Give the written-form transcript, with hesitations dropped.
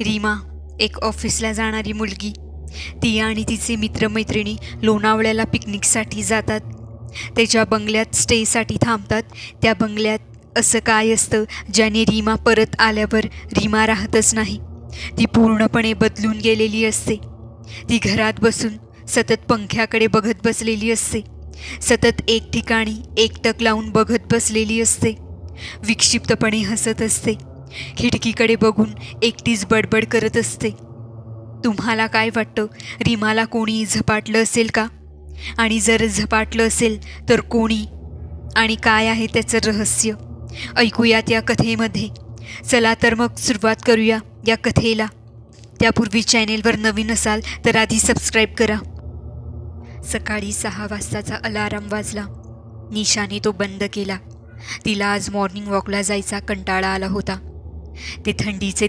रीमा एक ऑफिसला जाणारी मुलगी. ती आणि तिचे मित्रमैत्रिणी लोणावळ्याला पिकनिकसाठी जातात. त्याच्या बंगल्यात स्टेसाठी थांबतात. त्या बंगल्यात असं काय असतं ज्याने रीमा परत आल्यावर रीमा राहतच नाही. ती पूर्णपणे बदलून गेलेली असते. ती घरात बसून सतत पंख्याकडे बघत बसलेली असते. सतत एक ठिकाणी एकटक लावून बघत बसलेली असते. विक्षिप्तपणे हसत असते. खिडकीकडे बघून एकटीच बडबड करत असते. तुम्हाला काय वाटतं, रीमाला कोणी झपाटलं असेल का? आणि जर झपाटलं असेल तर कोणी आणि काय आहे त्याचं रहस्य? ऐकूयात या कथेमध्ये. चला तर मग सुरुवात करूया या कथेला. त्यापूर्वी चॅनेलवर नवीन असाल तर आधी सबस्क्राईब करा. सकाळी 6 वाजताचा अलार्म वाजला. निशाने तो बंद केला. तिला आज मॉर्निंग वॉकला जायचा कंटाळा आला होता. ते थंडीचे